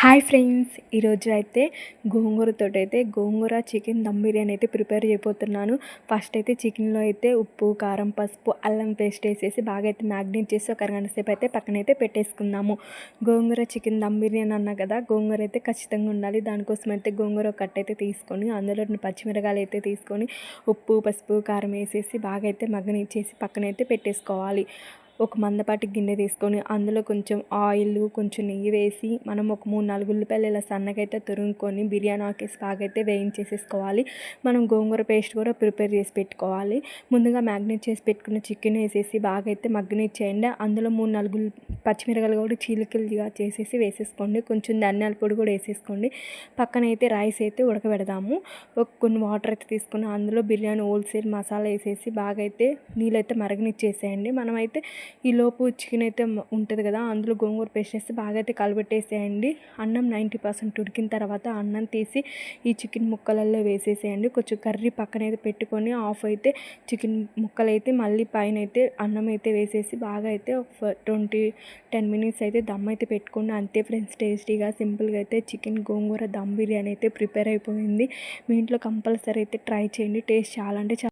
Hi friends, ఈరోజు అయితే గోంగూర chicken dum biryani అయితే ప్రిపేర్ చేయబోతున్నాను. ఫస్ట్ అయితే చికెన్లో అయితే ఉప్పు, కారం, పసుపు, అల్లం పేస్ట్ వేసేసి బాగా అయితే మ్యాగ్నేట్ చేసి ఒక అరగంట సేపు అయితే పక్కనైతే పెట్టేసుకుందాము. గోంగూర చికెన్ దమ్ బిర్యానీ అన్నా కదా, గోంగూర అయితే ఖచ్చితంగా ఉండాలి. దానికోసం అయితే గోంగూర ఒక కట్ట అయితే తీసుకొని అందులో పచ్చిమిరకాయలు అయితే తీసుకొని ఉప్పు, పసుపు, కారం వేసేసి బాగా అయితే మగ్గనిచ్చేసి పక్కనైతే పెట్టేసుకోవాలి. ఒక మందపాటి గిన్నె తీసుకొని అందులో కొంచెం ఆయిల్, కొంచెం నెయ్యి వేసి మనం ఒక 3-4 ఉల్లిపాయలు ఇలా సన్నగా అయితే తురుముకొని బిర్యానీ ఆకేసి బాగా అయితే వేయించేసేసుకోవాలి. మనం గోంగూర పేస్ట్ కూడా ప్రిపేర్ చేసి పెట్టుకోవాలి. ముందుగా మ్యాగ్నేట్ చేసి పెట్టుకున్న చికెన్ వేసేసి బాగా అయితే మగ్గనిచ్చేయండి. అందులో 3-4 పచ్చిమిరకాయలు కూడా చీలికలుగా చేసేసి వేసేసుకోండి. కొంచెం ధనియాల పొడి కూడా వేసేసుకోండి. పక్కన అయితే రైస్ అయితే ఉడకబెడదాము. కొన్ని వాటర్ అయితే తీసుకొని అందులో బిర్యానీ హోల్సేల్ మసాలా వేసేసి బాగా అయితే నీళ్ళైతే మరగనిచ్చేసేయండి. మనమైతే ఈలోపు చికెన్ అయితే ఉంటుంది కదా, అందులో గోంగూర పేస్ట్ వేసి బాగా అయితే కలబెట్టేసేయండి. అన్నం 90% ఉడికిన తర్వాత అన్నం తీసి ఈ చికెన్ ముక్కలలో వేసేసేయండి. కొంచెం కర్రీ పక్కన అయితే పెట్టుకొని ఆఫ్ అయితే చికెన్ ముక్కలు అయితే మళ్ళీ పైన అయితే అన్నం అయితే వేసేసి బాగా అయితే ఒక 10 మినిట్స్ అయితే దమ్ అయితే పెట్టుకోండి. అంతే ఫ్రెండ్స్, టేస్టీగా సింపుల్గా అయితే చికెన్ గోంగూర దమ్ బిర్యానీ అయితే ప్రిపేర్ అయిపోయింది. మీ ఇంట్లో కంపల్సరీ అయితే ట్రై చేయండి. టేస్ట్ చాలా అంటే